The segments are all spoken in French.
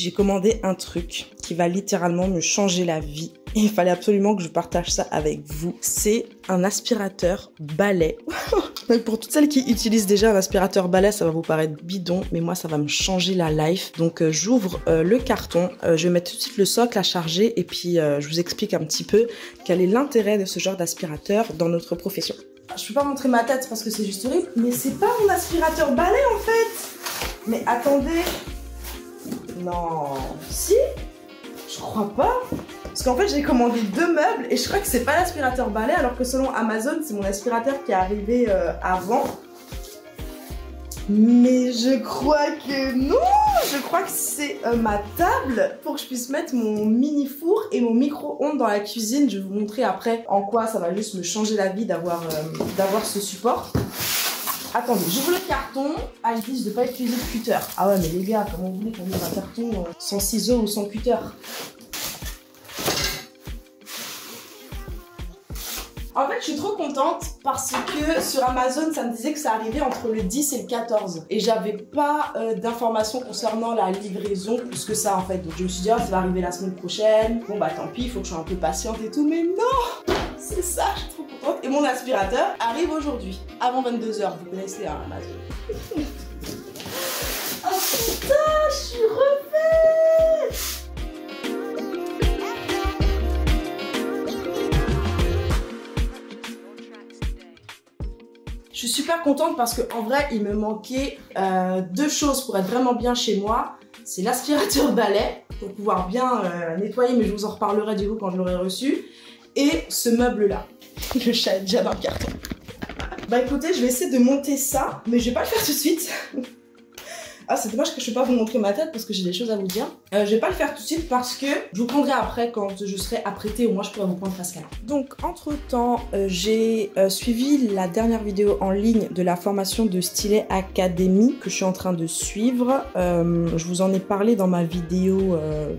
j'ai commandé un truc qui va littéralement me changer la vie. Et il fallait absolument que je partage ça avec vous. C'est un aspirateur balai. Pour toutes celles qui utilisent déjà un aspirateur balai, ça va vous paraître bidon, mais moi ça va me changer la life. Donc j'ouvre le carton, je vais mettre tout de suite le socle à charger et puis je vous explique un petit peu quel est l'intérêt de ce genre d'aspirateur dans notre profession. Je peux pas montrer ma tête parce que c'est juste horrible, mais c'est pas mon aspirateur balai en fait. Mais attendez. Non. Si? Je crois pas. Parce qu'en fait, j'ai commandé 2 meubles et je crois que c'est pas l'aspirateur balai, alors que selon Amazon, c'est mon aspirateur qui est arrivé avant. Mais je crois que non. Je crois que c'est ma table pour que je puisse mettre mon mini four et mon micro-ondes dans la cuisine. Je vais vous montrer après en quoi ça va juste me changer la vie d'avoir ce support. Attendez, j'ouvre le carton. Ah, ils disent de pas utiliser de cutter. Ah ouais, mais les gars, comment vous voulez qu'on ouvre un carton sans ciseaux ou sans cutter? En fait, je suis trop contente parce que sur Amazon, ça me disait que ça arrivait entre le 10 et le 14. Et j'avais pas d'informations concernant la livraison plus que ça en fait. Donc je me suis dit, oh, ça va arriver la semaine prochaine. Bon bah tant pis, il faut que je sois un peu patiente et tout. Mais non, c'est ça, je suis trop contente. Et mon aspirateur arrive aujourd'hui, avant 22 h. Vous connaissez hein, Amazon. Oh putain, je suis refaite. Je suis super contente parce qu'en vrai, il me manquait 2 choses pour être vraiment bien chez moi. C'est l'aspirateur balai pour pouvoir bien nettoyer, mais je vous en reparlerai du coup quand je l'aurai reçu. Et ce meuble-là. Le chat est déjà dans le carton. Bah écoutez, je vais essayer de monter ça, mais je vais pas le faire tout de suite. Ah, c'est dommage que je ne peux pas vous montrer ma tête parce que j'ai des choses à vous dire. Je vais pas le faire tout de suite parce que je vous prendrai après quand je serai apprêtée, au moins je pourrai vous prendre face câlin. Donc entre temps, j'ai suivi la dernière vidéo en ligne de la formation de Stylet Academy que je suis en train de suivre. Je vous en ai parlé dans ma vidéo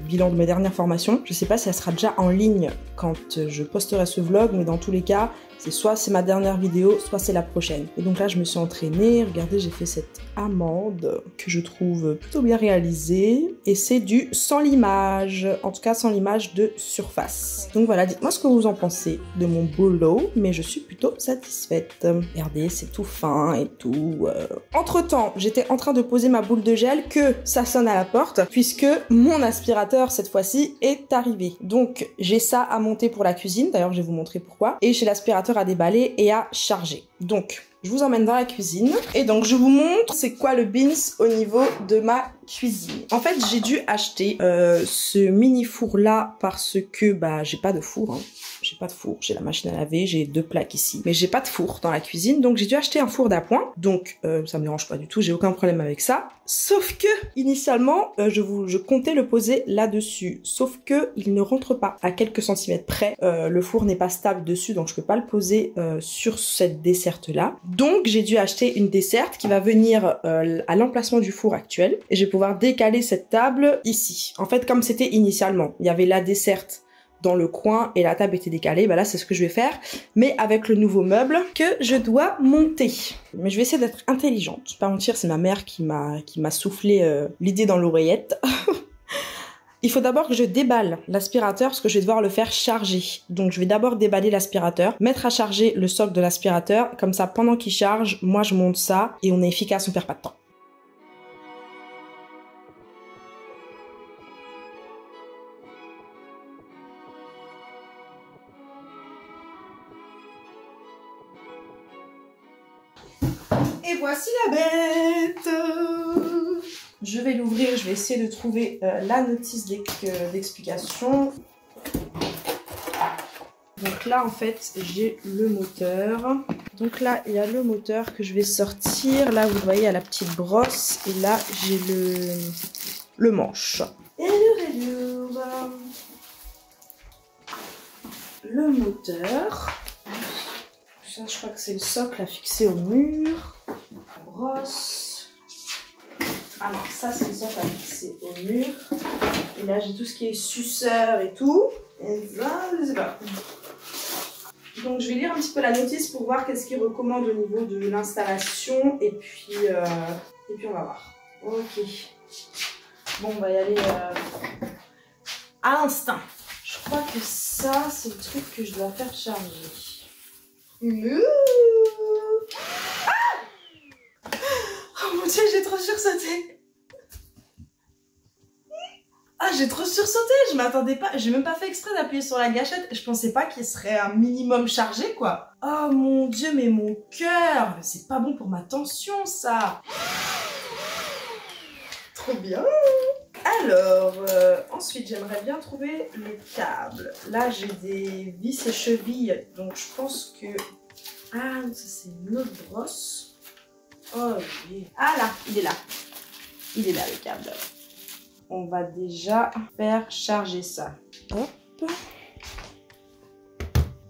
bilan de mes dernières formations. Je sais pas si elle sera déjà en ligne quand je posterai ce vlog, mais dans tous les cas, soit c'est ma dernière vidéo, soit c'est la prochaine. Et donc là, je me suis entraînée. Regardez, j'ai fait cette amande que je trouve plutôt bien réalisée. Et c'est du sans limage. En tout cas, sans limage de surface. Donc voilà, dites-moi ce que vous en pensez de mon boulot. Mais je suis plutôt satisfaite. Regardez, c'est tout fin et tout. Entre-temps, j'étais en train de poser ma boule de gel que ça sonne à la porte. Puisque mon aspirateur, cette fois-ci, est arrivé. Donc, j'ai ça à monter pour la cuisine. D'ailleurs, je vais vous montrer pourquoi. Et j'ai l'aspirateur à déballer et à charger. Donc, je vous emmène dans la cuisine et donc je vous montre c'est quoi le bins au niveau de ma cuisine. En fait, j'ai dû acheter ce mini four là parce que bah j'ai pas de four. Hein. J'ai pas de four, j'ai la machine à laver, j'ai 2 plaques ici, mais j'ai pas de four dans la cuisine, donc j'ai dû acheter un four d'appoint. Donc ça me dérange pas du tout, j'ai aucun problème avec ça. Sauf que initialement, je comptais le poser là-dessus. Sauf que il ne rentre pas à quelques centimètres près. Le four n'est pas stable dessus, donc je peux pas le poser sur cette desserte là. Donc j'ai dû acheter une desserte qui va venir à l'emplacement du four actuel et je vais pouvoir décaler cette table ici. En fait, comme c'était initialement, il y avait la desserte dans le coin et la table était décalée, bah là c'est ce que je vais faire, mais avec le nouveau meuble que je dois monter. Mais je vais essayer d'être intelligente. Je vais pas mentir, c'est ma mère qui m'a soufflé l'idée dans l'oreillette. Il faut d'abord que je déballe l'aspirateur parce que je vais devoir le faire charger. Donc je vais d'abord déballer l'aspirateur, mettre à charger le socle de l'aspirateur, comme ça pendant qu'il charge, moi je monte ça et on est efficace, on perd pas de temps. Et voici la bête. Je vais l'ouvrir, je vais essayer de trouver la notice d'explication. Donc là en fait j'ai le moteur. Donc là il y a le moteur que je vais sortir. Là vous voyez il y a la petite brosse et là j'ai le manche. Et le moteur. Ça, je crois que c'est le socle à fixer au mur. La brosse. Ah non, ça c'est le socle à fixer au mur. Et là j'ai tout ce qui est suceur et tout. Et ça, je sais pas. Donc je vais lire un petit peu la notice pour voir qu'est-ce qu'il recommande au niveau de l'installation. Et puis on va voir. Ok. Bon, on va y aller à l'instinct. Je crois que ça, c'est le truc que je dois faire charger. Ah, oh mon dieu, j'ai trop sursauté. Ah, j'ai trop sursauté, je m'attendais pas, j'ai même pas fait exprès d'appuyer sur la gâchette, je pensais pas qu'il serait un minimum chargé quoi. Oh mon dieu, mais mon cœur, c'est pas bon pour ma tension ça. Trop bien. Alors, ensuite j'aimerais bien trouver le câble. Là j'ai des vis et chevilles, donc je pense que... Ah, ça c'est une autre brosse. Oh oui. Ah là, il est là. Il est là le câble. On va déjà faire charger ça. Hop.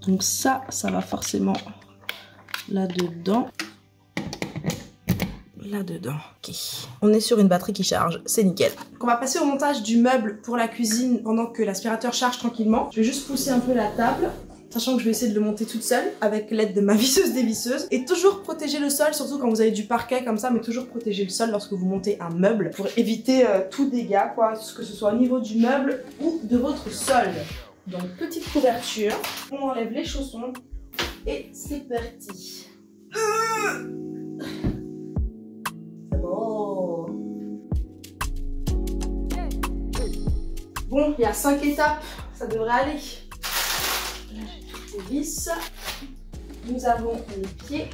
Donc ça va forcément là-dedans. Là-dedans. Ok. On est sur une batterie qui charge. C'est nickel. Donc on va passer au montage du meuble pour la cuisine pendant que l'aspirateur charge tranquillement. Je vais juste pousser un peu la table. Sachant que je vais essayer de le monter toute seule avec l'aide de ma visseuse dévisseuse. Et toujours protéger le sol, surtout quand vous avez du parquet comme ça, mais toujours protéger le sol lorsque vous montez un meuble pour éviter tout dégât, quoi, que ce soit au niveau du meuble ou de votre sol. Donc petite couverture, on enlève les chaussons et c'est parti. C'est bon. Bon, il y a 5 étapes, ça devrait aller. Les vis, nous avons les pieds.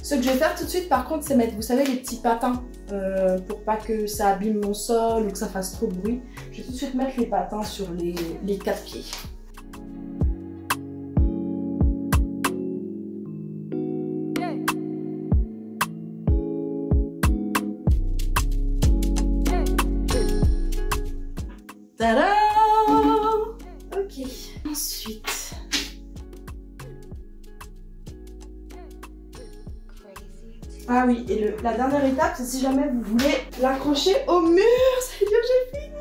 Ce que je vais faire tout de suite par contre c'est mettre, vous savez, les petits patins pour pas que ça abîme mon sol ou que ça fasse trop de bruit. Je vais tout de suite mettre les patins sur les 4 pieds. Tada! Ok. Ensuite. Ah oui, et la dernière étape, c'est si jamais vous voulez l'accrocher au mur, ça veut dire j'ai fini.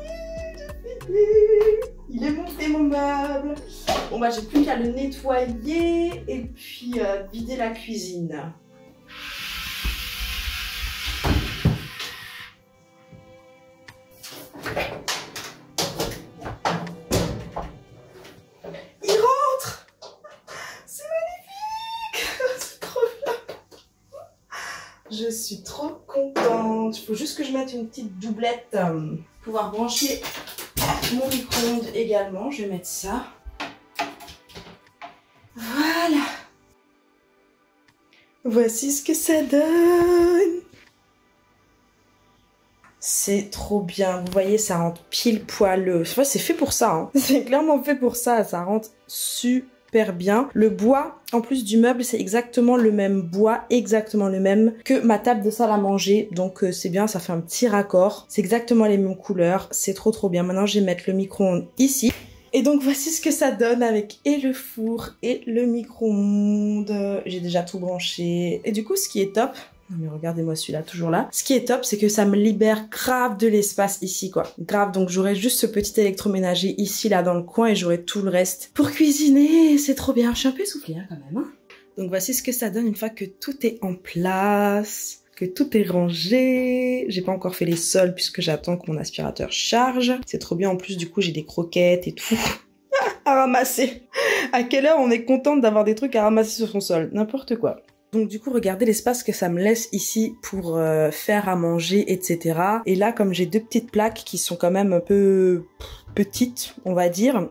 Il est monté mon meuble. Bon bah j'ai plus qu'à le nettoyer et puis vider la cuisine. Je suis trop contente. Il faut juste que je mette une petite doublette pour pouvoir brancher mon micro-ondes également. Je vais mettre ça. Voilà. Voici ce que ça donne. C'est trop bien. Vous voyez, ça rentre pile poil. C'est fait pour ça. Hein. C'est clairement fait pour ça. Ça rentre super bien. Le bois, en plus du meuble, c'est exactement le même bois, exactement le même que ma table de salle à manger. Donc c'est bien, ça fait un petit raccord. C'est exactement les mêmes couleurs. C'est trop bien. Maintenant, je vais mettre le micro-ondes ici. Et donc voici ce que ça donne avec et le four et le micro-ondes. J'ai déjà tout branché. Et du coup, ce qui est top... Non mais regardez-moi celui-là, toujours là. Ce qui est top, c'est que ça me libère grave de l'espace ici, quoi. Grave, donc j'aurai juste ce petit électroménager ici, là, dans le coin, et j'aurai tout le reste pour cuisiner. C'est trop bien. Je suis un peu essoufflée, hein, quand même. Hein. Donc voici ce que ça donne une fois que tout est en place, que tout est rangé. J'ai pas encore fait les sols puisque j'attends que mon aspirateur charge. C'est trop bien. En plus, du coup, j'ai des croquettes et tout à ramasser. À quelle heure on est contente d'avoir des trucs à ramasser sur son sol? N'importe quoi. Donc du coup, regardez l'espace que ça me laisse ici pour faire à manger, etc. Et là, comme j'ai deux petites plaques qui sont quand même un peu petites, on va dire,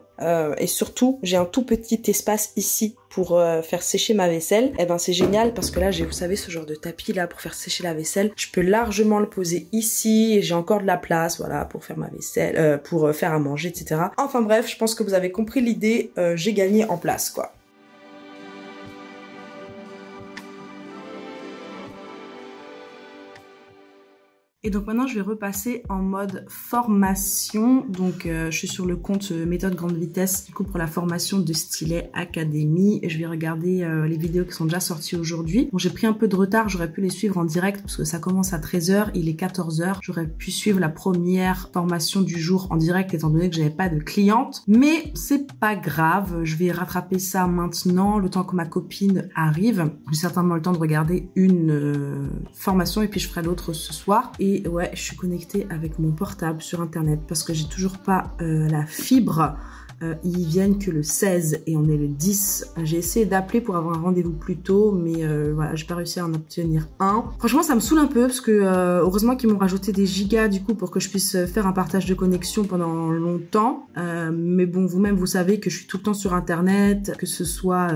et surtout, j'ai un tout petit espace ici pour faire sécher ma vaisselle, et ben c'est génial parce que là, j'ai, vous savez, ce genre de tapis là pour faire sécher la vaisselle. Je peux largement le poser ici et j'ai encore de la place, voilà, pour faire ma vaisselle, pour faire à manger, etc. Enfin bref, je pense que vous avez compris l'idée, j'ai gagné en place, quoi. Et donc maintenant je vais repasser en mode formation. Donc je suis sur le compte méthode grande vitesse du coup pour la formation de Stylet Academy. Et je vais regarder les vidéos qui sont déjà sorties aujourd'hui. Bon, j'ai pris un peu de retard, j'aurais pu les suivre en direct parce que ça commence à 13 h, il est 14 h. J'aurais pu suivre la première formation du jour en direct étant donné que j'avais pas de cliente. Mais c'est pas grave, je vais rattraper ça maintenant le temps que ma copine arrive. J'ai certainement le temps de regarder une formation et puis je ferai l'autre ce soir. Et ouais, je suis connectée avec mon portable sur internet parce que j'ai toujours pas la fibre. Ils viennent que le 16 et on est le 10. J'ai essayé d'appeler pour avoir un rendez-vous plus tôt, mais voilà, j'ai pas réussi à en obtenir un. Franchement, ça me saoule un peu parce que heureusement qu'ils m'ont rajouté des gigas du coup pour que je puisse faire un partage de connexion pendant longtemps. Mais bon, vous-même, vous savez que je suis tout le temps sur internet, que ce soit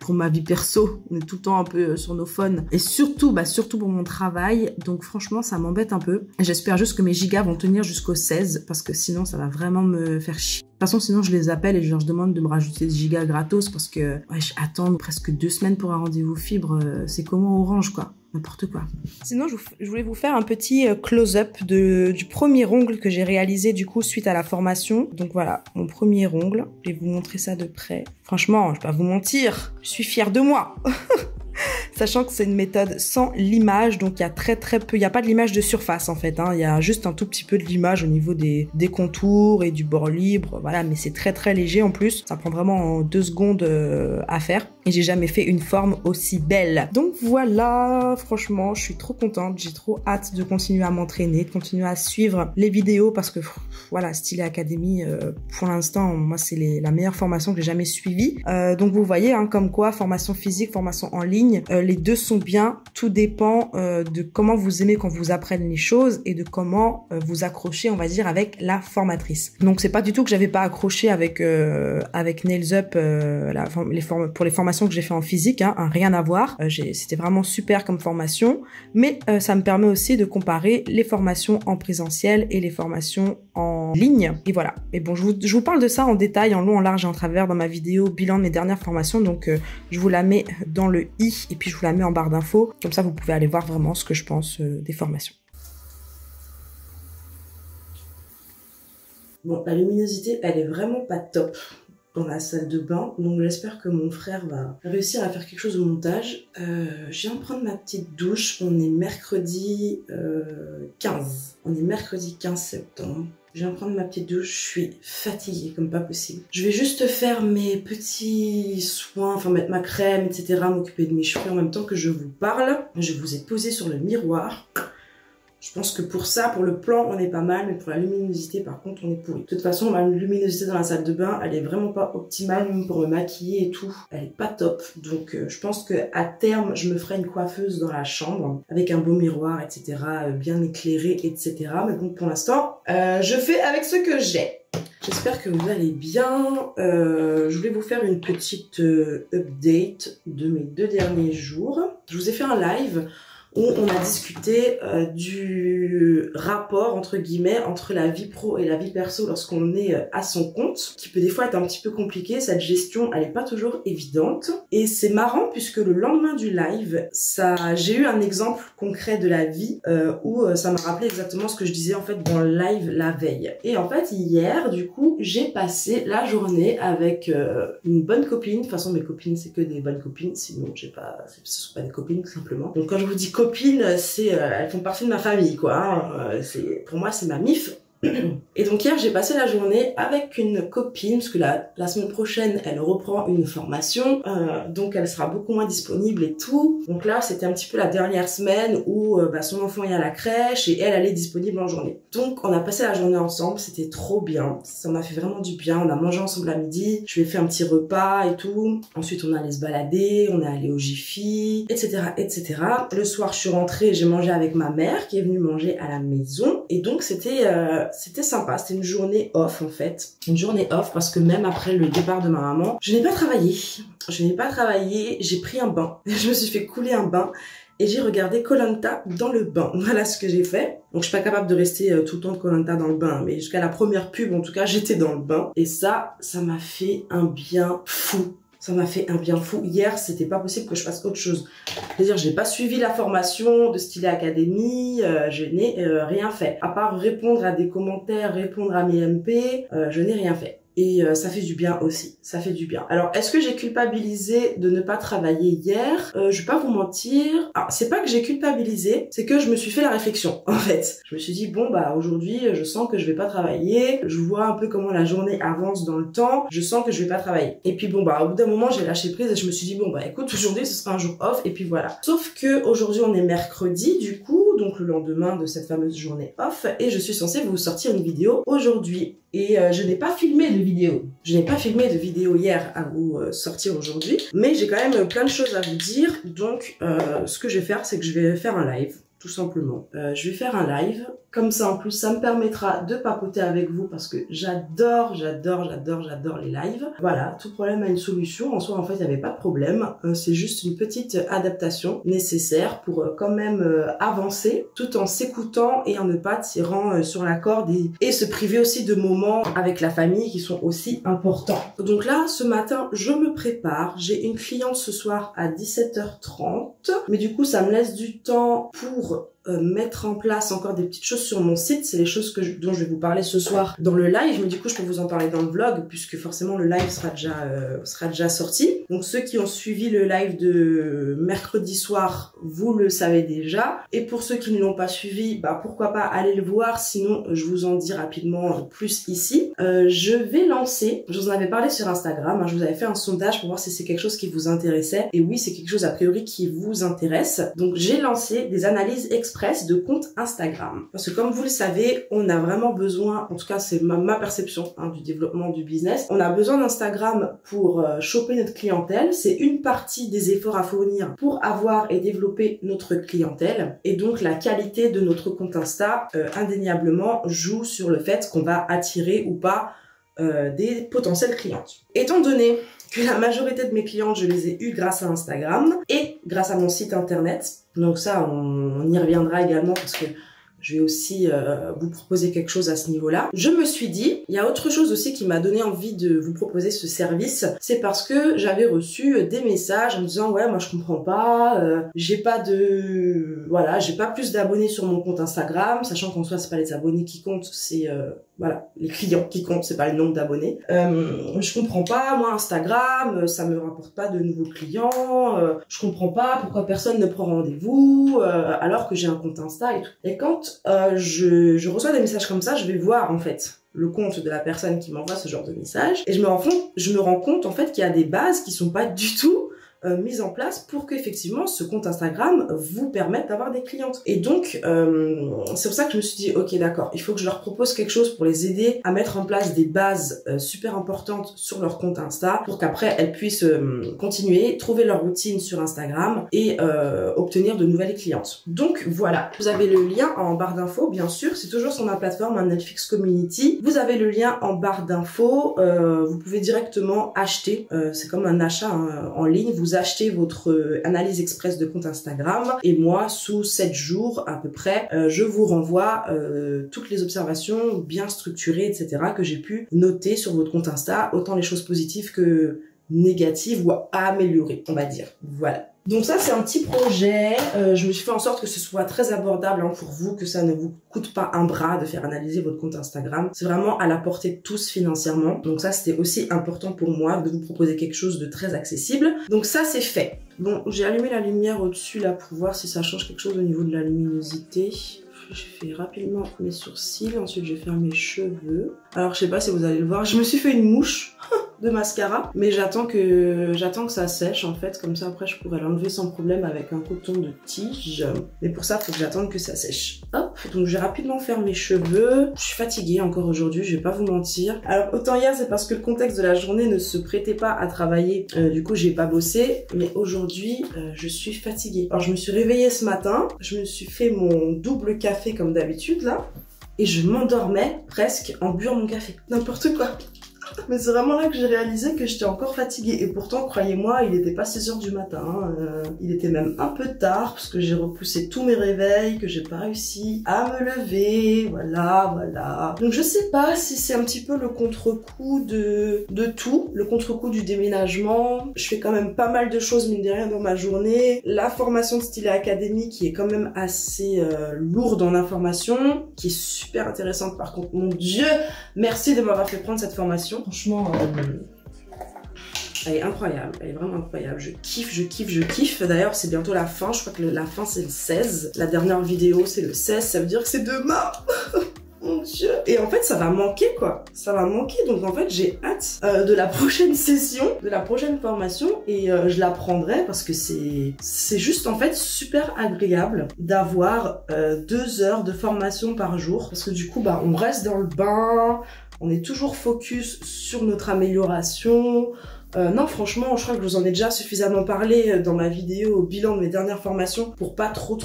pour ma vie perso, on est tout le temps un peu sur nos phones et surtout pour mon travail. Donc franchement, ça m'embête un peu. J'espère juste que mes gigas vont tenir jusqu'au 16 parce que sinon, ça va vraiment me faire chier. De toute façon, sinon, je les appelle et je leur demande de me rajouter des gigas gratos parce que attendre presque 2 semaines pour un rendez-vous fibre, c'est comment Orange, quoi. N'importe quoi. Sinon, je voulais vous faire un petit close-up du premier ongle que j'ai réalisé du coup suite à la formation. Donc voilà, mon premier ongle. Je vais vous montrer ça de près. Franchement, je vais pas vous mentir, je suis fière de moi. Sachant que c'est une méthode sans limage, donc il y a très peu, il n'y a pas de limage de surface en fait, hein. Il y a juste un tout petit peu de limage au niveau des contours et du bord libre, voilà, mais c'est très léger en plus, ça prend vraiment 2 secondes à faire, et j'ai jamais fait une forme aussi belle. Donc voilà, franchement, je suis trop contente, j'ai trop hâte de continuer à m'entraîner, de continuer à suivre les vidéos, parce que voilà, Stylet Academy, pour l'instant, moi c'est la meilleure formation que j'ai jamais suivie. Donc vous voyez, hein, comme quoi, formation physique, formation en ligne, les deux sont bien, tout dépend de comment vous aimez quand vous apprenez les choses et de comment vous accrochez, on va dire, avec la formatrice. Donc c'est pas du tout que j'avais pas accroché avec Nails Up pour les formations que j'ai fait en physique, hein, rien à voir. C'était vraiment super comme formation, mais ça me permet aussi de comparer les formations en présentiel et les formations en ligne. Et voilà. Et bon, je vous parle de ça en détail, en long, en large et en travers dans ma vidéo bilan de mes dernières formations, donc je vous la mets dans le i et puis je vous la mets en barre d'infos, comme ça vous pouvez aller voir vraiment ce que je pense des formations. Bon, la luminosité, elle est vraiment pas top dans la salle de bain, donc j'espère que mon frère va réussir à faire quelque chose au montage. Je viens de prendre ma petite douche, on est mercredi 15. On est mercredi 15 septembre. Je viens de prendre ma petite douche, je suis fatiguée comme pas possible. Je vais juste faire mes petits soins, enfin mettre ma crème, etc., m'occuper de mes cheveux en même temps que je vous parle. Je vous ai posé sur le miroir. Je pense que pour ça, pour le plan, on est pas mal, mais pour la luminosité, par contre, on est pourri. De toute façon, ma luminosité dans la salle de bain, elle est vraiment pas optimale, même pour me maquiller et tout. Elle est pas top. Donc, je pense que à terme, je me ferai une coiffeuse dans la chambre, avec un beau miroir, etc., bien éclairé, etc. Mais bon, pour l'instant, je fais avec ce que j'ai. J'espère que vous allez bien. Je voulais vous faire une petite update de mes 2 derniers jours. Je vous ai fait un live où on a discuté du rapport, entre guillemets, entre la vie pro et la vie perso lorsqu'on est à son compte, qui peut des fois être un petit peu compliqué. Cette gestion, elle est pas toujours évidente. Et c'est marrant puisque le lendemain du live, j'ai eu un exemple concret de la vie où ça m'a rappelé exactement ce que je disais en fait dans le live la veille. Et en fait, hier, du coup, j'ai passé la journée avec une bonne copine. De toute façon, mes copines, c'est que des bonnes copines, sinon ce sont pas des copines tout simplement. Donc quand je vous dis copines, elles font partie de ma famille, quoi. Hein. Pour moi, c'est ma mif. Et donc hier, j'ai passé la journée avec une copine, parce que la semaine prochaine, elle reprend une formation, donc elle sera beaucoup moins disponible et tout. Donc là, c'était un petit peu la dernière semaine où son enfant est à la crèche et elle est disponible en journée. Donc on a passé la journée ensemble, c'était trop bien. Ça m'a fait vraiment du bien, on a mangé ensemble à midi, je lui ai fait un petit repas et tout. Ensuite, on est allé se balader, on est allé au Jiffy, etc., etc. Le soir, je suis rentrée, j'ai mangé avec ma mère qui est venue manger à la maison. Et donc c'était sympa, c'était une journée off en fait. Une journée off parce que même après le départ de ma maman, je n'ai pas travaillé. J'ai pris un bain. Je me suis fait couler un bain et j'ai regardé Koh-Lanta dans le bain. Voilà ce que j'ai fait. Donc je suis pas capable de rester tout le temps de Koh-Lanta dans le bain, mais jusqu'à la première pub en tout cas, j'étais dans le bain. Et ça m'a fait un bien fou. Ça m'a fait un bien fou. Hier, c'était pas possible que je fasse autre chose. C'est-à-dire, j'ai pas suivi la formation de Stylé Academy, je n'ai rien fait. À part répondre à des commentaires, répondre à mes MP, je n'ai rien fait. Et ça fait du bien aussi, ça fait du bien. Alors, est-ce que j'ai culpabilisé de ne pas travailler hier? Je vais pas vous mentir. Ah, c'est pas que j'ai culpabilisé, c'est que je me suis fait la réflexion, en fait. Je me suis dit, bon, bah aujourd'hui, je sens que je vais pas travailler. Je vois un peu comment la journée avance dans le temps. Je sens que je vais pas travailler. Et puis bon, bah au bout d'un moment, j'ai lâché prise et je me suis dit, bon, bah écoute, aujourd'hui, ce sera un jour off. Et puis voilà. Sauf que aujourd'hui, on est mercredi, du coup, donc le lendemain de cette fameuse journée off. Et je suis censée vous sortir une vidéo aujourd'hui. Et je n'ai pas filmé de vidéo. Je n'ai pas filmé de vidéo hier à vous sortir aujourd'hui. Mais j'ai quand même plein de choses à vous dire. Donc, ce que je vais faire, c'est que je vais faire un live. Tout simplement. Je vais faire un live. Comme ça, en plus, ça me permettra de papoter avec vous parce que j'adore les lives. Voilà, tout problème a une solution. En soi, en fait, il n'y avait pas de problème. C'est juste une petite adaptation nécessaire pour quand même avancer tout en s'écoutant et en ne pas tirant sur la corde et se priver aussi de moments avec la famille qui sont aussi importants. Donc là, ce matin, je me prépare. J'ai une cliente ce soir à 17h30. Mais du coup, ça me laisse du temps pour mettre en place encore des petites choses sur mon site. C'est les choses dont je vais vous parler ce soir dans le live, mais du coup je peux vous en parler dans le vlog puisque forcément le live sera déjà sorti. Donc ceux qui ont suivi le live de mercredi soir, vous le savez déjà. Et pour ceux qui ne l'ont pas suivi, bah pourquoi pas aller le voir, sinon je vous en dis rapidement plus ici. Je vais lancer, je vous en avais parlé sur Instagram, hein, je vous avais fait un sondage pour voir si c'est quelque chose qui vous intéressait. Et oui, c'est quelque chose a priori qui vous intéresse. Donc j'ai lancé des analyses express de compte Instagram. Parce que comme vous le savez, on a vraiment besoin, en tout cas c'est ma perception hein, du développement du business, on a besoin d'Instagram pour choper notre clientèle. C'est une partie des efforts à fournir pour avoir et développer notre clientèle. Et donc la qualité de notre compte Insta, indéniablement, joue sur le fait qu'on va attirer ou pas des potentielles clientes. Étant donné que la majorité de mes clientes, je les ai eues grâce à Instagram et grâce à mon site internet. Donc ça, on y reviendra également parce que je vais aussi vous proposer quelque chose à ce niveau-là. Je me suis dit, il y a autre chose aussi qui m'a donné envie de vous proposer ce service. C'est parce que j'avais reçu des messages en me disant, ouais, moi je comprends pas, j'ai pas plus d'abonnés sur mon compte Instagram, sachant qu'en soi, c'est pas les abonnés qui comptent, c'est voilà, les clients qui comptent, c'est pas le nombre d'abonnés. Je comprends pas, moi Instagram, ça me rapporte pas de nouveaux clients, je comprends pas pourquoi personne ne prend rendez-vous, alors que j'ai un compte Insta et tout. Et quand je reçois des messages comme ça, je vais voir en fait le compte de la personne qui m'envoie ce genre de message et je me rends compte en fait qu'il y a des bases qui sont pas du tout mise en place pour qu'effectivement ce compte Instagram vous permette d'avoir des clientes. Et donc c'est pour ça que je me suis dit ok d'accord, il faut que je leur propose quelque chose pour les aider à mettre en place des bases super importantes sur leur compte Insta pour qu'après elles puissent continuer, trouver leur routine sur Instagram et obtenir de nouvelles clientes. Donc voilà, vous avez le lien en barre d'infos bien sûr, c'est toujours sur ma plateforme Netflix Community. Vous avez le lien en barre d'infos, vous pouvez directement acheter, c'est comme un achat hein, en ligne, vous achetez votre analyse express de compte Instagram et moi sous 7 jours à peu près je vous renvoie toutes les observations bien structurées etc que j'ai pu noter sur votre compte Insta, autant les choses positives que négatives ou à améliorer on va dire. Voilà. Donc ça c'est un petit projet, je me suis fait en sorte que ce soit très abordable hein, pour vous, que ça ne vous coûte pas un bras de faire analyser votre compte Instagram. C'est vraiment à la portée de tous financièrement. Donc ça c'était aussi important pour moi de vous proposer quelque chose de très accessible. Donc ça c'est fait. Bon, j'ai allumé la lumière au-dessus là pour voir si ça change quelque chose au niveau de la luminosité. Je fais rapidement mes sourcils, ensuite je vais faire mes cheveux. Alors je sais pas si vous allez le voir, je me suis fait une mouche de mascara, mais j'attends que ça sèche en fait, comme ça après je pourrais l'enlever sans problème avec un coton de tige. Mais pour ça, il faut que j'attende que ça sèche. Hop, donc je vais rapidement faire mes cheveux. Je suis fatiguée encore aujourd'hui, je vais pas vous mentir. Alors autant hier c'est parce que le contexte de la journée ne se prêtait pas à travailler, du coup j'ai pas bossé, mais aujourd'hui je suis fatiguée. Alors je me suis réveillée ce matin, je me suis fait mon double café comme d'habitude là, et je m'endormais presque en buvant mon café. N'importe quoi. Mais c'est vraiment là que j'ai réalisé que j'étais encore fatiguée. Et pourtant, croyez-moi, il était pas 6h du matin. Il était même un peu tard parce que j'ai repoussé tous mes réveils, que j'ai pas réussi à me lever. Voilà. Donc je sais pas si c'est un petit peu le contre-coup de tout, le contre-coup du déménagement. Je fais quand même pas mal de choses mine de rien dans ma journée. La formation de Stylet Academy qui est quand même assez lourde en information, qui est super intéressante par contre. Mon Dieu, merci de m'avoir fait prendre cette formation. Franchement, elle est incroyable, elle est vraiment incroyable. Je kiffe. D'ailleurs, c'est bientôt la fin. Je crois que la fin, c'est le 16. La dernière vidéo, c'est le 16. Ça veut dire que c'est demain. Mon Dieu. Et en fait, ça va manquer, quoi. Ça va manquer. Donc, en fait, j'ai hâte de la prochaine session, de la prochaine formation. Et je la prendrai parce que c'est juste, en fait, super agréable d'avoir 2 heures de formation par jour. Parce que du coup, bah, on reste dans le bain. On est toujours focus sur notre amélioration. Non, franchement, je crois que je vous en ai déjà suffisamment parlé dans ma vidéo au bilan de mes dernières formations pour pas trop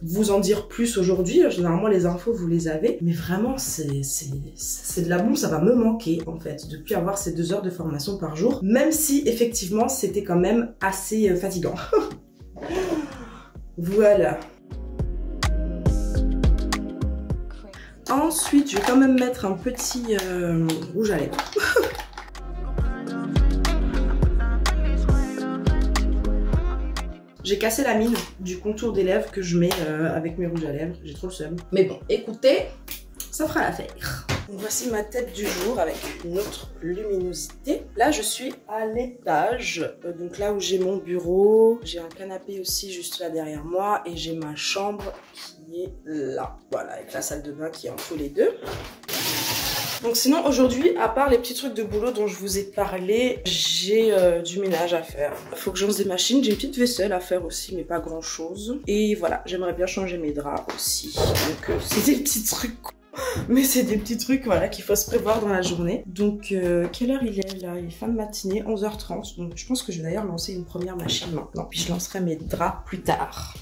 vous en dire plus aujourd'hui. Généralement, les infos, vous les avez. Mais vraiment, c'est de la bombe, ça va me manquer, en fait, depuis avoir ces 2 heures de formation par jour. Même si, effectivement, c'était quand même assez fatigant. Voilà. Ensuite, je vais quand même mettre un petit rouge à lèvres. J'ai cassé la mine du contour des lèvres que je mets avec mes rouges à lèvres. J'ai trop le seum. Mais bon, écoutez, ça fera l'affaire. Voici ma tête du jour avec une autre luminosité. Là, je suis à l'étage. Donc là où j'ai mon bureau. J'ai un canapé aussi juste là derrière moi. Et j'ai ma chambre qui est là. Voilà, avec la salle de bain qui est entre les deux. Donc sinon aujourd'hui, à part les petits trucs de boulot dont je vous ai parlé, j'ai du ménage à faire. Faut que je lance des machines, j'ai une petite vaisselle à faire aussi, mais pas grand chose. Et voilà, j'aimerais bien changer mes draps aussi. Donc c'est des petits trucs, mais c'est des petits trucs voilà qu'il faut se prévoir dans la journée. Donc quelle heure il est là? Il est fin de matinée, 11h30. Donc je pense que je vais d'ailleurs lancer une première machine maintenant. Puis je lancerai mes draps plus tard.